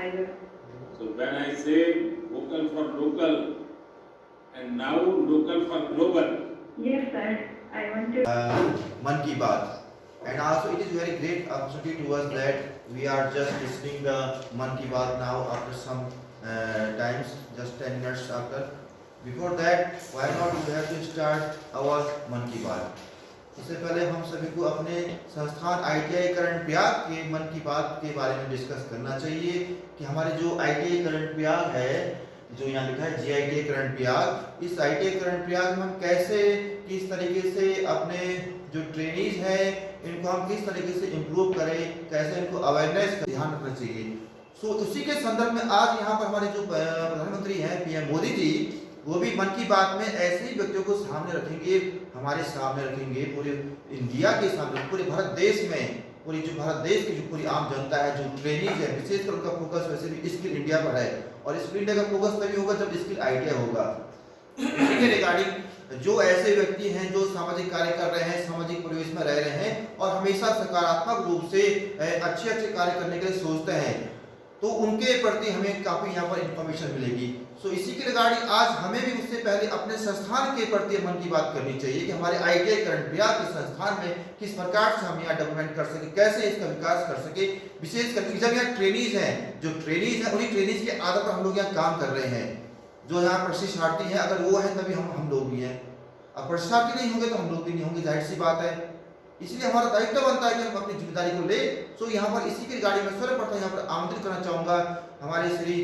I will. So when I say vocal for local and now local for global. Yes, sir. I want to. Man Ki Baat. And also it is very great opportunity to us that we are just listening the Man Ki Baat now after some times, just 10 minutes after. Before that, why not we have to start our Man Ki Baat. इससे पहले हम सभी को अपने संस्थान ITI current Prayag के मन की बात के बारे में डिस्कस करना चाहिए कि हमारे जो ITI करंट प्रयाग है, जो यहाँ लिखा है GITI करंट प्रयाग, इस ITI करंट प्रयाग में हम कैसे किस तरीके से अपने जो ट्रेनीज हैं इनको हम किस तरीके से इम्प्रूव करें, कैसे इनको अवेयरनेस का ध्यान रखना चाहिए। उसी के संदर्भ में आज यहाँ पर हमारे जो प्रधानमंत्री हैं PM मोदी जी, वो भी मन की बात में ऐसे ही व्यक्तियों को सामने रखेंगे, हमारे सामने रखेंगे, पूरे इंडिया के सामने, पूरे भारत देश में, पूरी जो भारत देश की जो पूरी आम जनता है, जो ट्रेनीज है, विशेषकर उनका फोकस वैसे भी स्किल इंडिया पर है और स्किल इंडिया का फोकस तभी होगा जब स्किल ITI होगा। इसी के रिगार्डिंग जो ऐसे व्यक्ति हैं जो सामाजिक कार्य कर रहे हैं, सामाजिक परिवेश में रह रहे हैं और हमेशा सकारात्मक रूप से अच्छे अच्छे कार्य करने के लिए सोचते हैं, तो उनके प्रति हमें काफ़ी यहाँ पर इंफॉर्मेशन मिलेगी। इसी के रिगार्डिंग आज हमें भी उससे पहले अपने संस्थान के प्रति मन की बात करनी चाहिए कि हमारे ITI करंट प्रयाग के संस्थान में किस प्रकार से हम यहाँ डेवलपमेंट कर सके, कैसे इसका विकास कर सके। विशेष करके जब यहाँ ट्रेनीज हैं, जो ट्रेनीज हैं उन्हीं ट्रेनीज के आधार पर हम लोग यहाँ काम कर रहे हैं। जो यहाँ प्रशिक्षणार्थी हैं, अगर वो है तभी हम लोग भी हैं, अब प्रशिक्षणार्थी नहीं होंगे तो हम लोग भी नहीं होंगे, जाहिर सी बात है। इसलिए हमारा दायित्व बनता है कि हम अपनी जिम्मेदारी को ले। यहाँ पर इसी की गाड़ी में सर्वप्रथम यहाँ पर आमंत्रित करना चाहूँगा हमारे श्री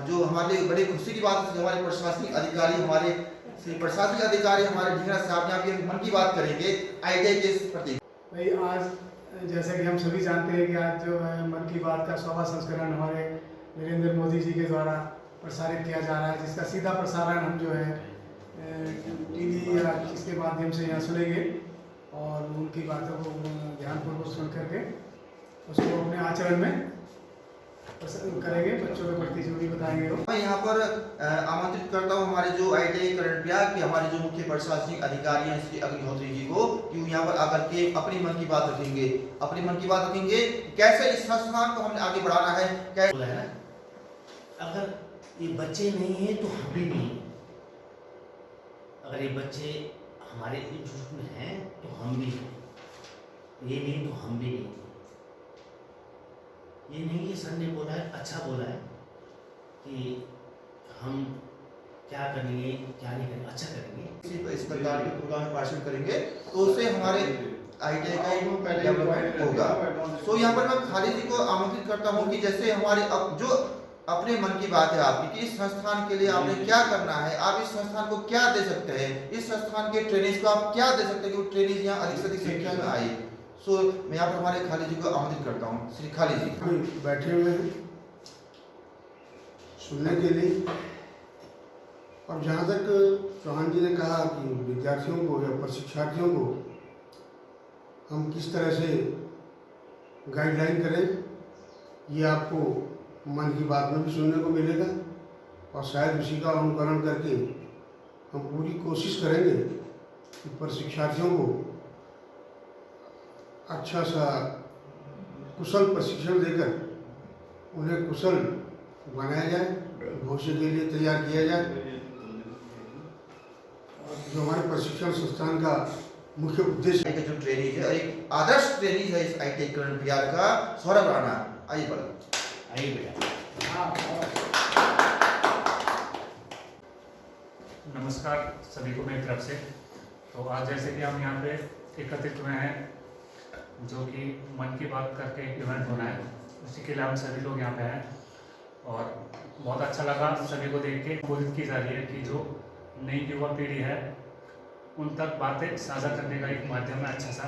जो हमारे लिए बड़ी खुशी की बात है, हमारे प्रशासनिक अधिकारी, हमारे श्री प्रशासनिक अधिकारी हमारे ढींगरा साहब यहाँ भी मन की बात करेंगे ITI के प्रति। भाई आज जैसे कि हम सभी जानते हैं कि आज जो है मन की बात का 100वां संस्करण हमारे नरेंद्र मोदी जी के द्वारा प्रसारित किया जा रहा है, जिसका सीधा प्रसारण हम जो है TV या इसके माध्यम से यहाँ सुनेंगे और उनकी बातों को ध्यानपूर्वक सुन करके उसको अपने आचरण में करेंगे, बच्चों के प्रति जो भी बताएंगे। मैं यहाँ पर आमंत्रित करता हूँ हमारे जो ITI करंट प्रयाग के हमारे जो मुख्य प्रशासनिक अधिकारी हैं श्री अग्निहोत्री जी को, कि यहाँ पर आकर के अपनी मन की बात रखेंगे, अपनी मन की बात रखेंगे कैसे इस संस्थान को हमने आगे बढ़ाना है। कैसे है, अगर ये बच्चे नहीं है तो हम भी नहीं, अगर ये बच्चे हमारे इंस्टीट्यूट में हैं तो हम भी हैं, ये नहीं तो हम भी नहीं। ये नहीं कि सर ने बोला है, अच्छा बोला है कि हम क्या करेंगे क्या नहीं करेंगे, अच्छा करेंगे, इस प्रकार के प्रोग्राम में भाषण करेंगे तो उससे हमारे ITI का डेवलपमेंट होगा। यहाँ पर मैं खाली जी को आमंत्रित करता हूँ कि जैसे हमारे अब जो अपने मन की बात है आपकी कि इस संस्थान के लिए आपने क्या करना है, आप इस संस्थान को क्या दे सकते हैं, इस संस्थान के ट्रेनिंग को आप क्या दे सकते हैं कि वो ट्रेनिंग यहाँ अधिक से अधिक संख्या में आए। मैं यहाँ पर हमारे खाली जी को आमंत्रित करता हूँ। श्री खाली जी बैठे हुए हैं सुनने के लिए। और जहाँ तक चौहान जी ने कहा कि विद्यार्थियों को या प्रशिक्षार्थियों को हम किस तरह से गाइडलाइन करें, ये आपको मन की बात में भी सुनने को मिलेगा और शायद उसी का अनुकरण करके हम पूरी कोशिश करेंगे कि प्रशिक्षार्थियों को अच्छा सा कुशल प्रशिक्षण देकर उन्हें कुशल बनाया जाए, भविष्य के लिए तैयार किया जाए। जो हमारे प्रशिक्षण संस्थान का मुख्य उद्देश्य जो ट्रेनिंग है, एक आदर्श ट्रेनिंग है इस ITI करंट प्रयाग का, सौरभ राणा आइए बढ़ो, आइए बेटा। नमस्कार सभी को मेरी तरफ से। तो आज जैसे कि हम यहाँ पे एकत्रित हुए हैं, जो कि मन की बात करके एक इवेंट होना है, उसी के लिए हम सभी लोग यहाँ पे हैं और बहुत अच्छा लगा सभी को देख के। कोशिश की जा रही है कि जो नई युवा पीढ़ी है उन तक बातें साझा करने का एक माध्यम है अच्छा सा,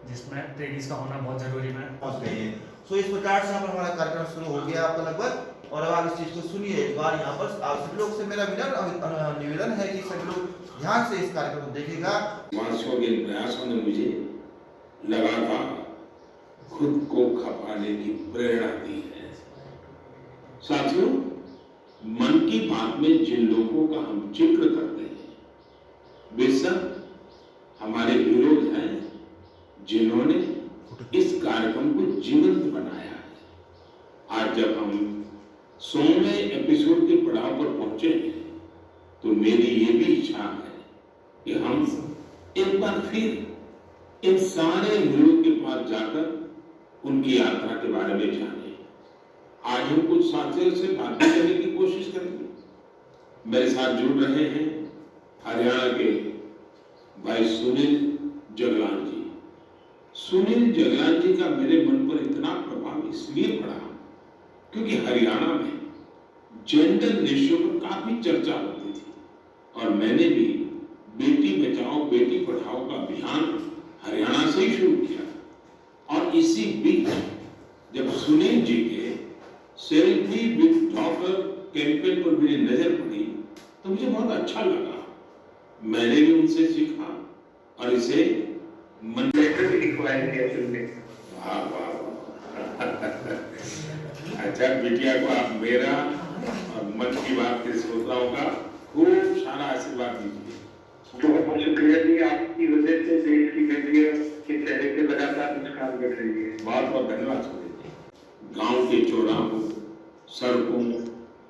जिसमें ट्रेनिंग का होना बहुत जरूरी है। पहुंच गए हैं। इस प्रकार से यहाँ पर हमारा कार्यक्रम शुरू हो गया आपका लगभग, और अब आप इस चीज को सुनिए एक बार। यहाँ पर आप सभी लोग से मेरा निवेदन है कि सभी लोग ध्यान से इस कार्यक्रम को देखेगा। मानसों के प्रयासों ने मुझे लगातार खुद को खपाने की प्रेरणा दी है। साथियों, मन की बात में जिन लोगों का हम जिक्र करते हैं वे सब हमारे हीरोज हैं, जिन्होंने इस कार्यक्रम को जीवंत बनाया है। आज जब हम हम 100वें एपिसोड के पड़ाव पर पहुंचे हैं, तो मेरी ये भी इच्छा है कि हम एक बार फिर इन सारे हीरो के पास जाकर उनकी यात्रा के बारे में जाने। आज हम कुछ साथियों से बातें करने की कोशिश करेंगे। मेरे साथ जुड़ रहे हैं हरियाणा के भाई सुनील जगलान जी। सुनील जगलान जी का मेरे मन पर इतना प्रभाव इसलिए पड़ा क्योंकि हरियाणा में जेंडर रेशियो पर काफी चर्चा होती थी और मैंने भी बेटी बचाओ बेटी पढ़ाओ का अभियान हरियाणा से ही शुरू किया। और इसी बीच जब सुनील जी के सेल्फी विद डॉटर कैंपेन पर मेरी नजर पड़ी तो मुझे बहुत अच्छा लगा। मैंने भी उनसे सीखा और इसे मन वाह वाह अच्छा बिटिया को आप मेरा और मन की बात के श्रोताओं का खूब सारा आशीर्वाद दीजिए। बहुत बहुत शुक्रिया जी, आपकी वजह से देश की बेटियों के चेहरे पे लगातार मुस्कान बढ़ रही है। बहुत बहुत धन्यवाद सुनील जी। गांव के चौराहों, सड़कों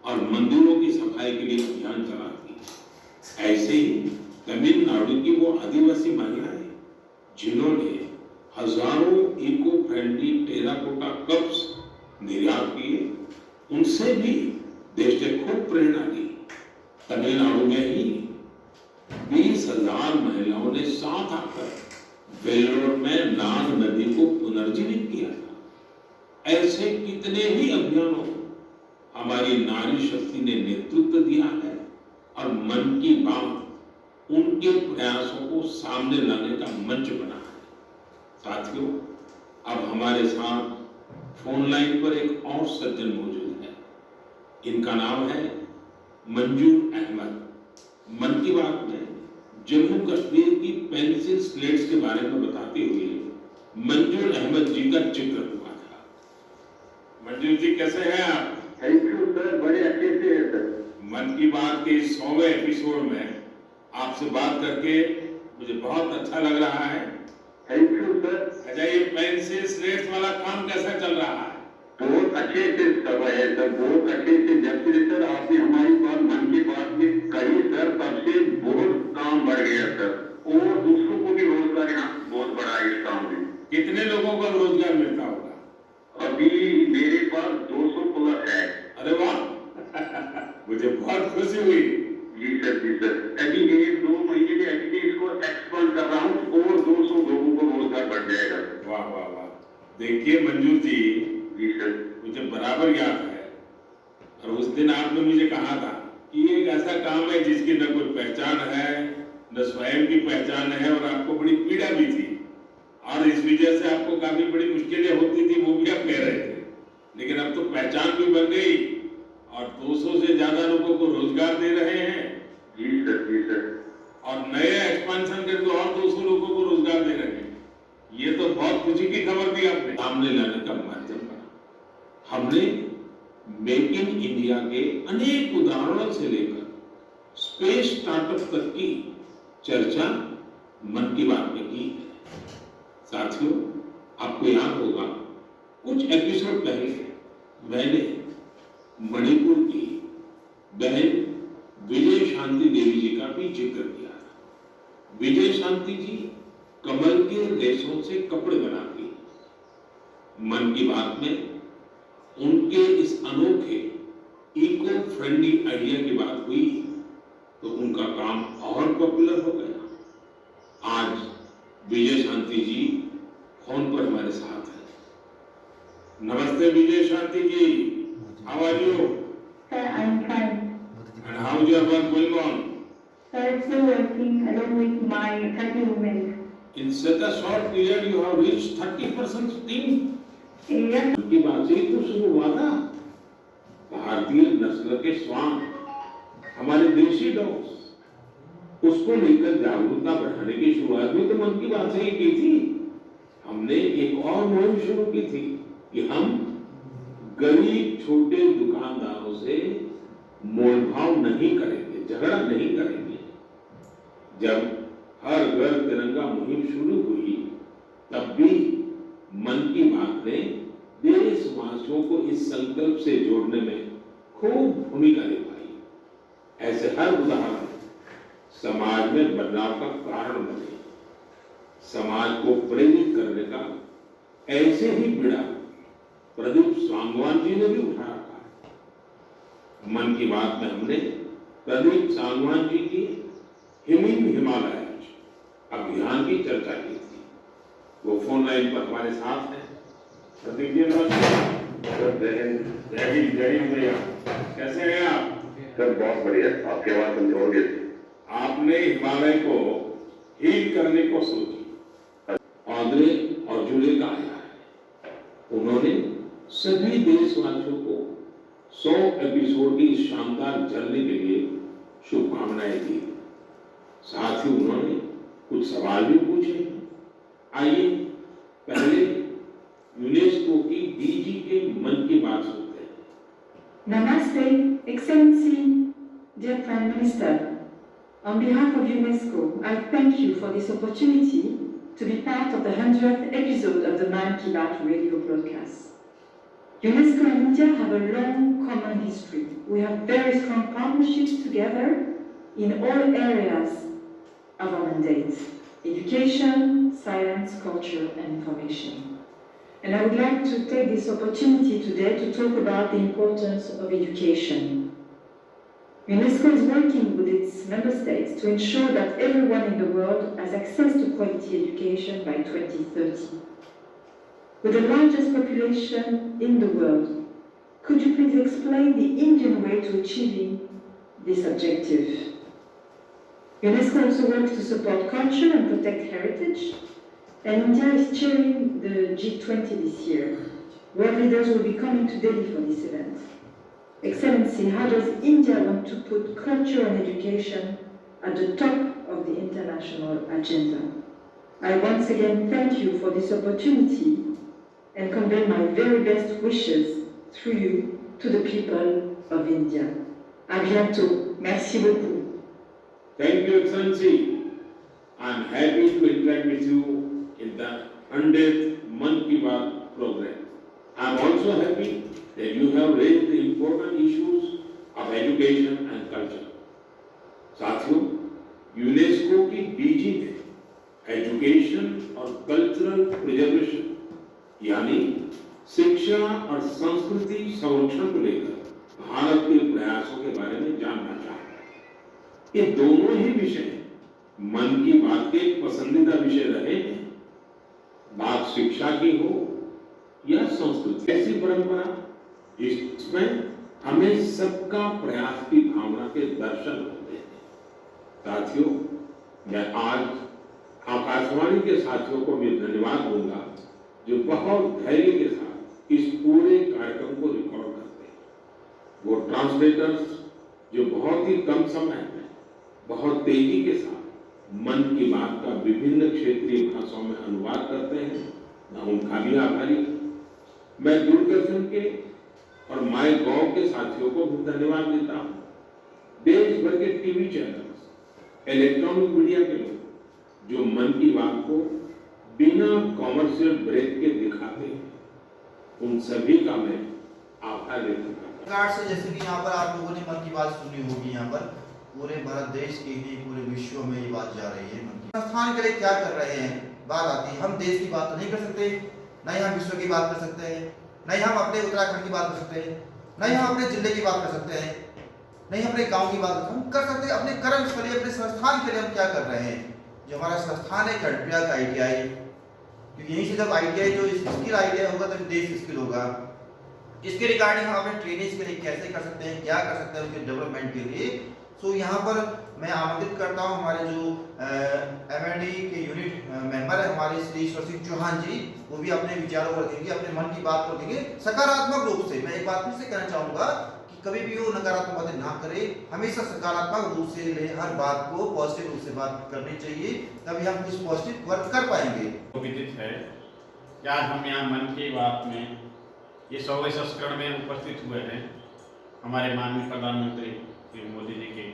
और मंदिरों की सफाई के लिए अभियान चलाती है। ऐसे ही तमिलनाडु की वो आदिवासी महिलाएं जिन्होंने हजारों इको फ्रेंडली टेराकोटा कप्स निर्यात किए, उनसे भी देश ने खूब प्रेरणा ली। तमिलनाडु में ही 20,000 महिलाओं ने साथ आकर वेल्लोर में नाग नदी को पुनर्जीवित किया था। ऐसे कितने ही अभियानों को हमारी नारी शक्ति ने नेतृत्व दिया है और मन की बात उनके प्रयासों को सामने लाने का मंच बना है। साथियों, अब हमारे साथ फोन लाइन पर एक और सज्जन मौजूद है। इनका नाम है मंजूर अहमद। मन की बात में जम्मू कश्मीर की पेंसिल स्लेट्स के बारे में बताते हुए मंजूर अहमद जी का जिक्र हुआ था। मंजूर जी कैसे हैं आप? थैंक यू सर, बड़े अच्छे से है सर। मन की बात के 100वें एपिसोड में आपसे बात करके मुझे बहुत अच्छा लग रहा है। Thank you sir. अच्छा, ये पेंसिल स्लेट्स वाला काम कैसा चल रहा है? बहुत अच्छे से सब है सर, बहुत अच्छे से। जब से सर आपने हमारी बात मन की बात में कही सर, तब से बहुत काम बढ़ गया सर, और दूसरों को भी रोजगार यहाँ बहुत बड़ा है इस काम में। कितने लोगों को रोजगार मिलता होगा? अभी मेरे पास 200 प्लस है। अरे वाह मुझे बहुत खुशी हुई। जी सर, जी सर। अभी 1-2 महीने में अभी इसको एक्सपांड कर रहा हूँ और 200 लोगों को रोजगार बढ़ जाएगा। वाह वाह वाह। देखिए मंजूर जी, जी सर, मुझे बराबर याद है और उस दिन आपने मुझे कहा था कि ये एक ऐसा काम है जिसकी न कोई पहचान है, न स्वयं की पहचान है, और आपको बड़ी पीड़ा भी थी और इस वजह से आपको काफी बड़ी मुश्किलें होती थी, वो भी आप कह रहे थे। लेकिन अब तो पहचान भी बन गई और 200 से ज्यादा लोगों को रोजगार दे रहे हैं। जी सर, जी सर। और नए एक्सपेंशन करके और 200 लोगों को रोजगार दे रहे हैं। ये तो बहुत खुशी की खबर दी आपने। सामने लाने का माध्यम बना। हमने मेक इन इंडिया के अनेक उदाहरणों से लेकर स्पेस स्टार्टअप तक की चर्चा मन की बात में की है। साथियों, आपको याद होगा कुछ एपिसोड पहले मैंने मणिपुर की बहन विजय शांति देवी जी का भी जिक्र किया था। विजय शांति जी कमल के रेशों से कपड़े बनाती हैं। मन की बात में उनके इस अनोखे इको फ्रेंडली आइडिया की बात हुई तो उनका काम और पॉपुलर हो गया। आज विजय शांति जी फोन पर हमारे साथ हैं। नमस्ते Vijay Shanti ji, how are you? Sir, I'm fine. And how is your work going on? Sir, still working along with my 30 women. In such a short period, you have reached 30% team. Yes. की बात से ही तो शुरू हुआ था। भारतीय नस्ल के श्वान, हमारे देशी डॉग्स, उसको लेकर जागरूकता बढ़ाने की शुरुआत भी तो मन की बात से ही की थी। हमने एक और मुहिम शुरू की थी कि हम गरीब छोटे दुकानदारों से मोलभाव नहीं करेंगे, झगड़ा नहीं करेंगे। जब हर घर तिरंगा मुहिम शुरू हुई तब भी मन की बात ने देशवासियों को इस संकल्प से जोड़ने में खूब भूमिका निभाई। ऐसे हर उदाहरण समाज में बदलाव का कारण बने। समाज को प्रेरित करने का ऐसे ही बीड़ा प्रदीप सांगवान जी ने भी उठा रखा है। मन की बात में हमने प्रदीप सांगवान जी की हिमिंग हिमालय अभियान की चर्चा की थी। वो फोन लाइन पर हमारे साथ हैं। प्रदीप जी नमस्कार। जय हिंद भैया, कैसे हैं आप? सर बहुत बढ़िया, आपकी आवाज कमजोर गई थी। आपने हिमालय को हील करने को सोची। ऑड्रे ऑजुले का आया है, उन्होंने सभी देशवासियों को 100 एपिसोड की शानदार जर्नी के लिए शुभकामनाएं दी। साथ ही उन्होंने कुछ सवाल भी पूछे। आइए पहले यूनेस्को की डीजी के मन की बात सुनते हैं। Namaste, Excellency, dear Prime Minister. On behalf of UNESCO, I thank you for this opportunity to be part of the 100th episode of the Man Ki Baat radio broadcast. UNESCO and India have a long common history. We have very strong partnerships together in all areas of our mandate: education, science, culture, and information. And I would like to take this opportunity today to talk about the importance of education. UNESCO is working with its member states to ensure that everyone in the world has access to quality education by 2030. With the largest population in the world, could you please explain the Indian way to achieving this objective? UNESCO also works to support culture and protect heritage, and India is chairing the G20 this year. World leaders will be coming to Delhi for this event. Excellency, how does India want to put culture and education at the top of the international agenda? I once again thank you for this opportunity and convey my very best wishes through you to the people of India. À bientôt. Merci beaucoup. Thank you, Excellency. I'm happy to interact with you in the 100th Man Ki Baat program. I'm also happy that you have raised the important issues of education and culture. साथियों, UNESCO की DG ने education और cultural preservation यानी शिक्षा और संस्कृति संरक्षण को लेकर भारत के प्रयासों के बारे में जानना चाहा। ये दोनों ही विषय मन की बात के पसंदीदा विषय रहे हैं। बात शिक्षा की हो या संस्कृति, ऐसी परंपरा जिसमें हमें सबका प्रयास की भावना के दर्शन होते हैं। साथियों, मैं आज आकाशवाणी के साथियों को भी धन्यवाद दूंगा जो बहुत धैर्य के साथ इस पूरे कार्यक्रम को रिकॉर्ड करते हैं। वो ट्रांसलेटर्स जो बहुत ही कम समय में बहुत तेजी के साथ मन की बात का विभिन्न क्षेत्रीय भाषाओं में अनुवाद करते हैं, मैं उनका भी आभारी हूं। मैं दूरदर्शन के और माय गॉव के साथियों को भी धन्यवाद देता हूं। देश भर के टीवी चैनल्स, इलेक्ट्रॉनिक मीडिया के लोग जो मन की बात को बिना कॉमर्शियल ब्रेक के दिखाते हैं, उन सभी का मैं आभार व्यक्त करता हूं। से जैसे कि यहाँ पर आप लोगों ने मन की बात सुनी होगी, यहाँ पर पूरे भारत देश के ही पूरे विश्व में ये बात जा रही है। संस्थान के लिए क्या कर रहे हैं बात आती है। हम देश की बात तो नहीं कर सकते, न ही हम विश्व की बात कर सकते हैं, न ही हम अपने उत्तराखंड की बात कर सकते हैं, न ही हम अपने जिले की बात कर सकते हैं, नहीं अपने गांव की बात हम कर सकते हैं। अपने कर्म के लिए, अपने संस्थान के लिए हम क्या कर रहे हैं। जो हमारा संस्थान है खंडप्रिया का ITI, क्योंकि यहीं से जब ITI जो स्किल आइडिया होगा तभी देश स्किल होगा। इसके रिगार्डिंग हम अपने ट्रेनिंग्स के लिए कैसे कर सकते हैं, क्या कर सकते हैं उनके डेवलपमेंट के लिए। सो यहाँ पर मैं आमंत्रित करता हूँ हमारे जो MND के यूनिट मेंबर है हमारे श्री ईश्वर सिंह चौहान जी, वो भी अपने विचारों को रखेंगे, अपने मन की बात को रखेंगे सकारात्मक रूप से। मैं एक बात फिर से कहना चाहूँगा कि कभी भी वो नकारात्मक बातें ना करे, हमेशा सकारात्मक रूप से ले, हर बात को पॉजिटिव रूप से बात करनी चाहिए, तभी हम कुछ पॉजिटिव वर्क कर पाएंगे। विदित है कि आज हम यहाँ मन की बात में ये 100वें संस्करण में उपस्थित हुए हैं। हमारे माननीय प्रधानमंत्री श्री मोदी जी के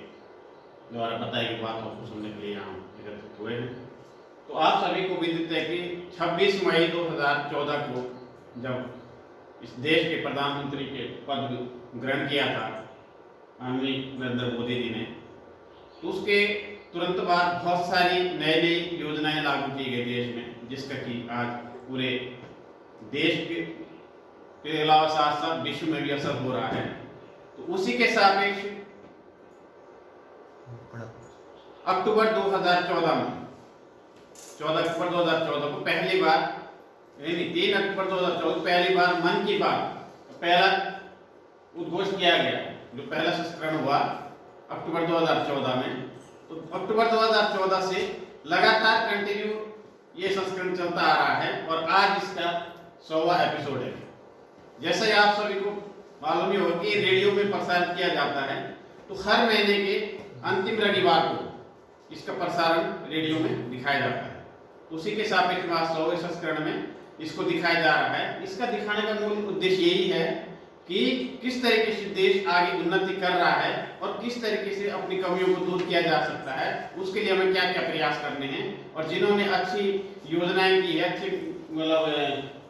द्वारा बताई गई बातों को सुनने के लिए यहाँ एकत्रित हुए हैं। तो आप सभी को विदित है कि 26 मई 2014 को जब इस देश के प्रधानमंत्री के पद ग्रहण किया था माननीय नरेंद्र मोदी जी ने, तो उसके तुरंत बाद बहुत सारी नई नई योजनाएं लागू की गई देश में, जिसका कि आज पूरे देश के अलावा साथ साथ विश्व में भी असर हो रहा है। तो उसी के सापेक्ष अक्टूबर 2014 में 14 अक्टूबर 2014 को पहली बार, यानी 3 अक्टूबर 2014 पहली बार मन की बात पहला उद्घोष किया गया, जो पहला संस्करण हुआ अक्टूबर 2014 में। तो अक्टूबर 2014 से लगातार कंटिन्यू ये संस्करण चलता आ रहा है और आज इसका 100वां एपिसोड है। जैसे ही आप सभी को मालूम ही होगा कि रेडियो में प्रसारित किया जाता है, तो हर महीने के अंतिम रविवार को इसका प्रसारण रेडियो में दिखाया जाता है। उसी के सापेक्ष में 100वें संस्करण में इसको दिखाया जा रहा है। इसका दिखाने का मूल उद्देश्य यही है कि किस तरीके से देश आगे उन्नति कर रहा है और किस तरीके से अपनी कमियों को दूर किया जा सकता है, उसके लिए हमें क्या क्या प्रयास करने हैं। और जिन्होंने अच्छी योजनाएं की है, अच्छी मतलब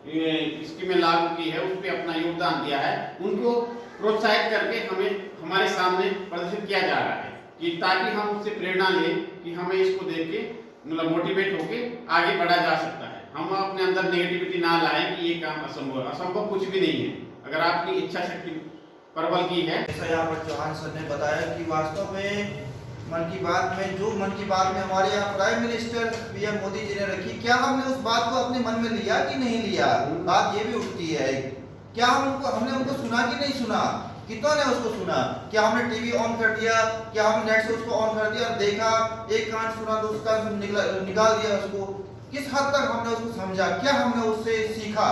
स्कीमें लागू की है, उस पर अपना योगदान दिया है, उनको प्रोत्साहित करके हमें हमारे सामने प्रदर्शित किया जा रहा है कि ताकि हम उससे प्रेरणा लें कि हमें इसको देख के मतलब मोटिवेट होके आगे बढ़ा जा सकता है। हम अपने अंदर नेगेटिविटी ना लाएं कि ये काम असंभव है। असंभव कुछ भी नहीं है अगर आपकी इच्छा शक्ति प्रबल की है। जैसा यहाँ पर चौहान सर ने बताया कि वास्तव में मन की बात में जो मन की बात में हमारे यहाँ prime minister PM Modi ji ने रखी, क्या हमने उस बात को अपने मन में लिया कि नहीं लिया? बात ये भी उठती है, क्या हमने उनको सुना कि नहीं सुना? कितनों ने उसको सुना? क्या हमने टीवी ऑन कर दिया, क्या हमने नेट से उसको ऑन कर दिया और देखा, एक कान सुना तो उसका निकाल दिया उसको? किस हद तक हमने उसको समझा, क्या हमने उससे सीखा?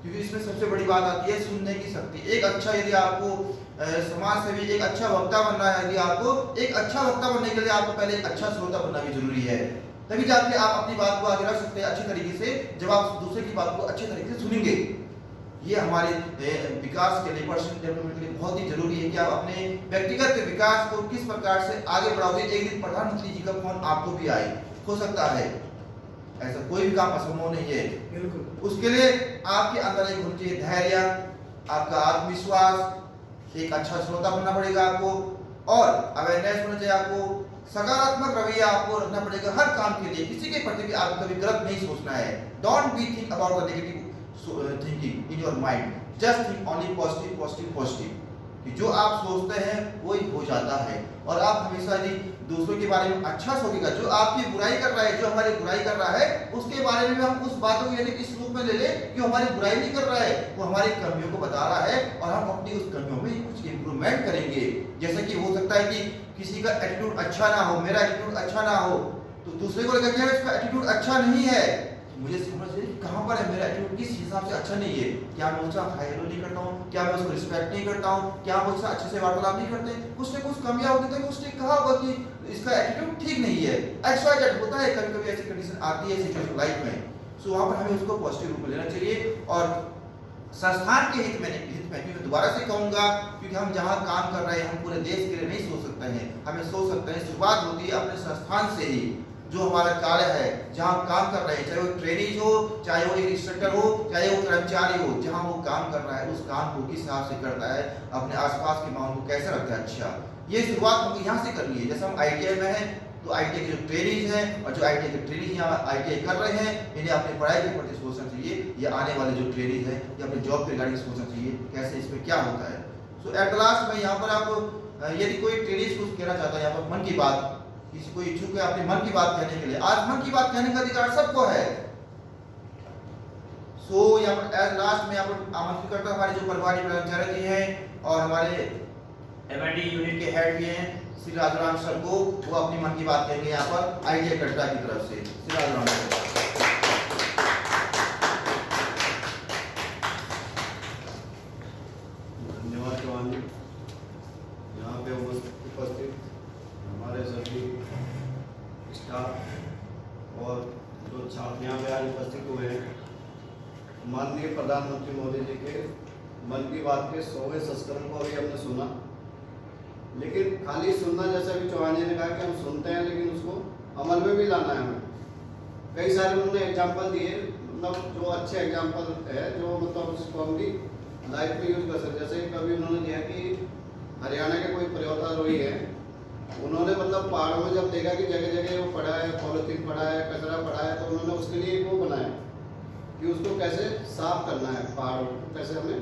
क्योंकि इसमें सबसे बड़ी बात आती है सुनने की शक्ति। एक अच्छा, यदि आपको समाज सेवी एक अच्छा वक्ता बनना है, यदि आपको एक अच्छा वक्ता बनने के लिए आपको पहले एक अच्छा श्रोता बनना भी जरूरी है, तभी जाके आप अपनी बात को आगे रख सकते हैं अच्छी तरीके से, जब आप दूसरे की बात को अच्छे तरीके से सुनेंगे। ये हमारे विकास के लिए, पर्सनल डेवलपमेंट के लिए बहुत ही जरूरी है कि आप अपने व्यक्तिगत विकास को किस प्रकार से आगे बढ़ाओगे। एक दिन प्रधानमंत्री जी का फोन आपको भी आए, हो सकता है, ऐसा कोई भी काम असंभव नहीं है। बिल्कुल। उसके लिए आपके अंदर एक होना चाहिए धैर्य, आपका आत्मविश्वास, एक अच्छा श्रोता बनना पड़ेगा आपको, और अवेयरनेस होना चाहिए आपको, सकारात्मक रवैया आपको रखना पड़ेगा हर काम के लिए। किसी के प्रति भी आपको कभी गलत नहीं सोचना है। Don't be think about the negative thinking in your mind, just think only positive positive positive, कि जो आप सोचते हैं वही हो जाता है। और आप हमेशा यदि दूसरों के बारे में अच्छा सोचेगा, जो आपकी बुराई कर रहा है, जो हमारी बुराई कर रहा है, उसके बारे में हम उस बातों को यदि इस रूप में ले ले कि हमारी बुराई नहीं कर रहा है, वो हमारी कमियों को बता रहा है और हम अपनी उस कमियों में कुछ इंप्रूवमेंट करेंगे। जैसे कि हो सकता है कि किसी का एटीट्यूड अच्छा ना हो, मेरा एटीट्यूड अच्छा ना हो, तो दूसरे को लगेगा कि इसका एटीट्यूड अच्छा नहीं है, मुझे समझ कहाँ पर है, मेरा एटीट्यूड किस हिसाब से अच्छा नहीं है। क्या मैं उसका हाई हेलो नहीं करता हूँ, क्या मैं उसको रिस्पेक्ट नहीं करता हूँ, क्या हम उससे अच्छे से वार्तालाप नहीं करते, कुछ न कुछ कमियां होती है। उसने कहा होगा कि इसका एटीट्यूड ठीक नहीं है, XYZ होता है, कभी कभी ऐसी कंडीशन आती है सिचुएशन लाइफ में। सो वहाँ पर हमें उसको पॉजिटिव रूप में लेना चाहिए और संस्थान के हित में क्योंकि दोबारा से कहूँगा, क्योंकि हम जहाँ काम कर रहे हैं हम पूरे देश के लिए नहीं सोच सकते हैं, हमें सोच सकते हैं शुरुआत होती है अपने संस्थान से ही। जो हमारा कार्य है, जहाँ काम कर रहे हैं, चाहे वो ट्रेनिंग हो, चाहे वो एक इंस्ट्रक्टर हो, चाहे वो कर्मचारी हो, जहाँ वो काम कर रहा है उस काम को किस हिसाब से करता है, अपने आसपास के माहौल को कैसे रखता है अच्छा, ये शुरुआत हमको यहाँ से करनी है। जैसे हम ITI में हैं तो ITI के जो ट्रेनिंग हैं और जो ITI के ट्रेनिंग यहाँ ITI कर रहे हैं, इन्हें अपने पढ़ाई के प्रति सोचना चाहिए, ये आने वाले जो ट्रेनिंग है या अपने जॉब के रिगार्डिंग सोचना चाहिए कैसे इसमें क्या होता है। सो एट द लास्ट में यहाँ पर आप यदि कोई ट्रेनिंग कुछ कहना चाहता है, यहाँ पर मन की बात, किसी को इच्छुक है अपनी मन की बात कहने के लिए, आज मन की बात कहने का अधिकार सबको है। सो यहाँ पर एज लास्ट में यहाँ पर आमंत्रित करता हमारे जो प्रभारी प्राचार्य जी हैं और हमारे MIT यूनिट के हेड भी हैं श्री राजराम सर को, वो अपनी मन की बात कहेंगे यहाँ पर ITI कटरा की तरफ से। श्री राजराम सर। धन्यवाद चौहान जी। यहाँ पे उपस्थित हमारे सभी स्टाफ और जो छात्र यहाँ पे आज उपस्थित हुए हैं, माननीय प्रधानमंत्री मोदी जी के मन की बात के 100वें संस्करण को अभी हमने सुना, लेकिन खाली सुनना, जैसा कि चौहान जी ने कहा कि हम सुनते हैं लेकिन उसको अमल में भी लाना है हमें। कई सारे उन्होंने एग्जाम्पल दिए, मतलब जो अच्छे एग्जाम्पल है, जो मतलब उसको हम भी लाइफ में यूज कर सकते। जैसे कभी उन्होंने दिया कि हरियाणा के कोई पर्वतारोही है, उन्होंने मतलब पहाड़ों में जब देखा कि जगह जगह वो पड़ा है, पॉलिथीन पड़ा है, कचरा पड़ा है, तो उन्होंने उसके लिए वो बनाया कि उसको कैसे साफ करना है, पहाड़ों को कैसे हमें